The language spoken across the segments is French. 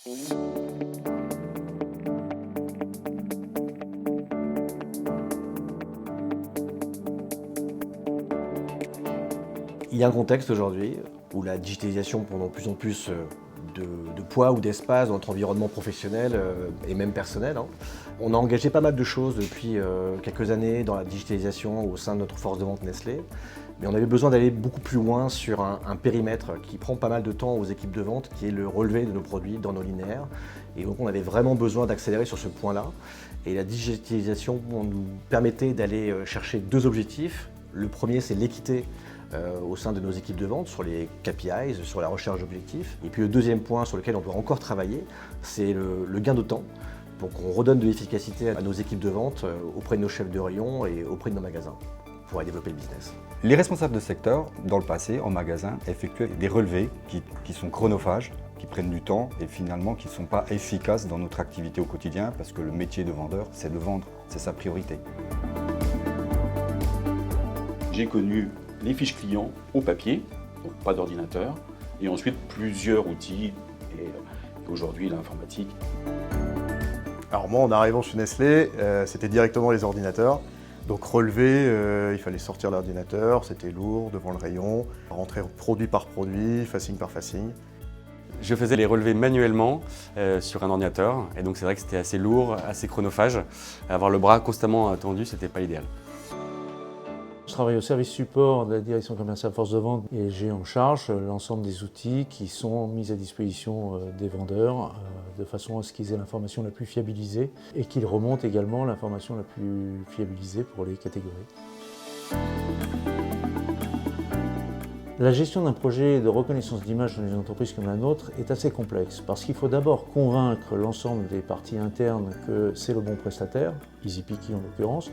Il y a un contexte aujourd'hui où la digitalisation prend de plus en plus de poids ou d'espace dans notre environnement professionnel et même personnel. On a engagé pas mal de choses depuis quelques années dans la digitalisation au sein de notre force de vente Nestlé, mais on avait besoin d'aller beaucoup plus loin sur un périmètre qui prend pas mal de temps aux équipes de vente, qui est le relevé de nos produits dans nos linéaires. Et donc on avait vraiment besoin d'accélérer sur ce point-là. Et la digitalisation nous permettait d'aller chercher deux objectifs. Le premier, c'est l'équité au sein de nos équipes de vente sur les KPIs, sur la recherche d'objectifs. Et puis le deuxième point sur lequel on doit encore travailler, c'est le gain de temps pour qu'on redonne de l'efficacité à nos équipes de vente auprès de nos chefs de rayon et auprès de nos magasins pour aller développer le business. Les responsables de secteur, dans le passé, en magasin, effectuaient des relevés qui sont chronophages, qui prennent du temps et finalement qui ne sont pas efficaces dans notre activité au quotidien parce que le métier de vendeur, c'est de vendre, c'est sa priorité. J'ai connu les fiches clients au papier, donc pas d'ordinateur, et ensuite plusieurs outils, et aujourd'hui l'informatique. Alors moi, en arrivant chez Nestlé, c'était directement les ordinateurs. Donc relever, il fallait sortir l'ordinateur, c'était lourd devant le rayon, rentrer produit par produit, facing par facing. Je faisais les relevés manuellement sur un ordinateur, et donc c'est vrai que c'était assez lourd, assez chronophage. Avoir le bras constamment tendu, c'était pas idéal. Je travaille au service support de la direction commerciale force de vente et j'ai en charge l'ensemble des outils qui sont mis à disposition des vendeurs de façon à ce qu'ils aient l'information la plus fiabilisée et qu'ils remontent également l'information la plus fiabilisée pour les catégories. La gestion d'un projet de reconnaissance d'image dans une entreprise comme la nôtre est assez complexe parce qu'il faut d'abord convaincre l'ensemble des parties internes que c'est le bon prestataire, EasyPicky en l'occurrence,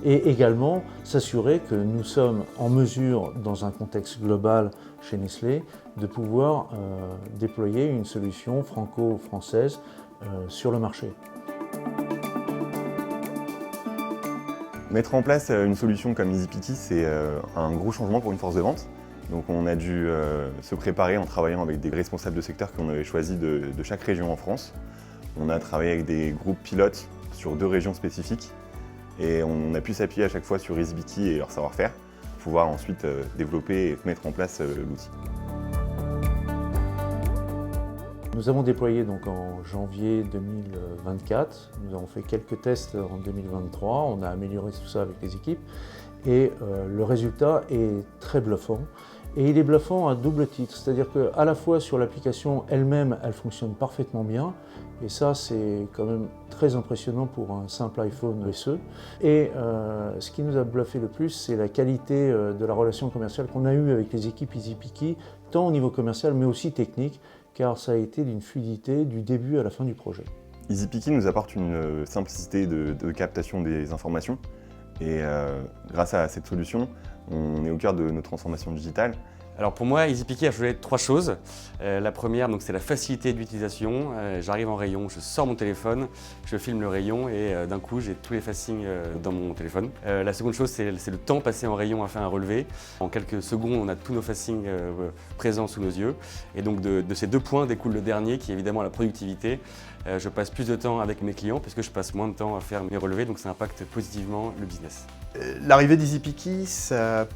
et également s'assurer que nous sommes en mesure, dans un contexte global chez Nestlé, de pouvoir déployer une solution franco-française sur le marché. Mettre en place une solution comme EasyPicky, c'est un gros changement pour une force de vente. Donc on a dû se préparer en travaillant avec des responsables de secteur qu'on avait choisis de chaque région en France. On a travaillé avec des groupes pilotes sur 2 régions spécifiques et on a pu s'appuyer à chaque fois sur EasyPicky et leur savoir-faire pour pouvoir ensuite développer et mettre en place l'outil. Nous avons déployé donc en janvier 2024, nous avons fait quelques tests en 2023, on a amélioré tout ça avec les équipes et le résultat est très bluffant. Et il est bluffant à double titre, c'est-à-dire qu'à la fois sur l'application elle-même, elle fonctionne parfaitement bien, et ça c'est quand même très impressionnant pour un simple iPhone SE. Et ce qui nous a bluffé le plus, c'est la qualité de la relation commerciale qu'on a eue avec les équipes EasyPicky, tant au niveau commercial mais aussi technique, car ça a été d'une fluidité du début à la fin du projet. EasyPicky nous apporte une simplicité de captation des informations et grâce à cette solution, on est au cœur de nos transformations digitales. Alors pour moi, EasyPicky a changé 3 choses. La première, c'est la facilité d'utilisation. J'arrive en rayon, je sors mon téléphone, je filme le rayon et d'un coup, j'ai tous les facings dans mon téléphone. La seconde chose, c'est le temps passé en rayon à faire un relevé. En quelques secondes, on a tous nos facings présents sous nos yeux. Et donc de ces 2 points découle le dernier, qui est évidemment la productivité. Je passe plus de temps avec mes clients puisque je passe moins de temps à faire mes relevés, donc ça impacte positivement le business. L'arrivée d'EasyPicky,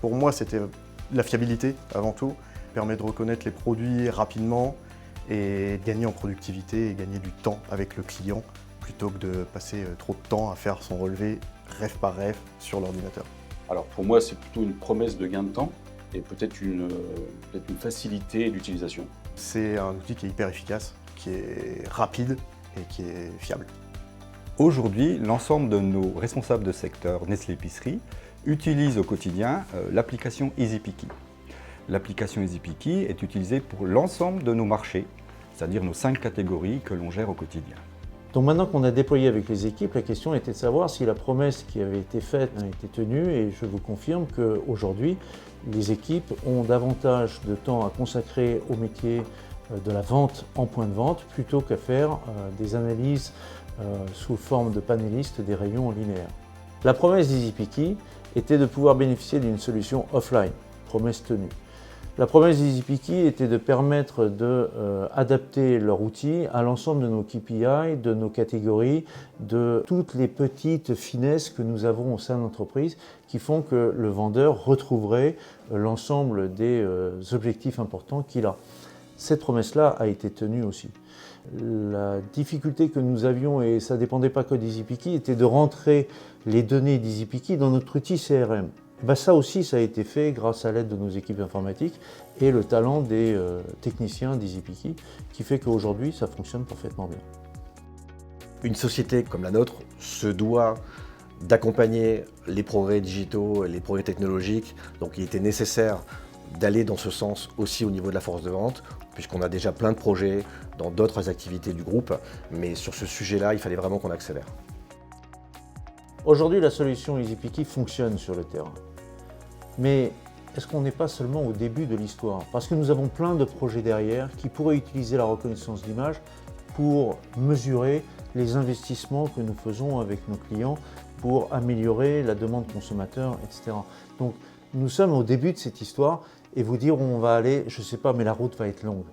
pour moi, c'était la fiabilité avant tout. Ça permet de reconnaître les produits rapidement et gagner en productivité et gagner du temps avec le client plutôt que de passer trop de temps à faire son relevé ref par ref sur l'ordinateur. Alors pour moi, c'est plutôt une promesse de gain de temps et peut-être une facilité d'utilisation. C'est un outil qui est hyper efficace, qui est rapide et qui est fiable. Aujourd'hui, l'ensemble de nos responsables de secteur Nestlé Épicerie utilisent au quotidien l'application EasyPicky. L'application EasyPicky est utilisée pour l'ensemble de nos marchés, c'est-à-dire nos 5 catégories que l'on gère au quotidien. Donc maintenant qu'on a déployé avec les équipes, la question était de savoir si la promesse qui avait été faite a été tenue et je vous confirme qu'aujourd'hui, les équipes ont davantage de temps à consacrer au métier de la vente en point de vente plutôt qu'à faire des analyses sous forme de panélistes des rayons en linéaire. La promesse d'EasyPicky était de pouvoir bénéficier d'une solution offline, promesse tenue. La promesse d'EasyPicky était de permettre d'adapter leur outil à l'ensemble de nos KPI, de nos catégories, de toutes les petites finesses que nous avons au sein de l'entreprise qui font que le vendeur retrouverait l'ensemble des objectifs importants qu'il a. Cette promesse-là a été tenue aussi. La difficulté que nous avions, et ça ne dépendait pas que d'EasyPicky, était de rentrer les données d'EasyPicky dans notre outil CRM. Ça aussi, ça a été fait grâce à l'aide de nos équipes informatiques et le talent des techniciens d'EasyPicky qui fait qu'aujourd'hui, ça fonctionne parfaitement bien. Une société comme la nôtre se doit d'accompagner les progrès digitaux et les progrès technologiques. Donc il était nécessaire d'aller dans ce sens aussi au niveau de la force de vente, puisqu'on a déjà plein de projets dans d'autres activités du groupe. Mais sur ce sujet-là, il fallait vraiment qu'on accélère. Aujourd'hui, la solution EasyPicky fonctionne sur le terrain. Mais est-ce qu'on n'est pas seulement au début de l'histoire? Parce que nous avons plein de projets derrière qui pourraient utiliser la reconnaissance d'image pour mesurer les investissements que nous faisons avec nos clients pour améliorer la demande consommateur, etc. Donc nous sommes au début de cette histoire et vous dire où on va aller, je ne sais pas, mais la route va être longue.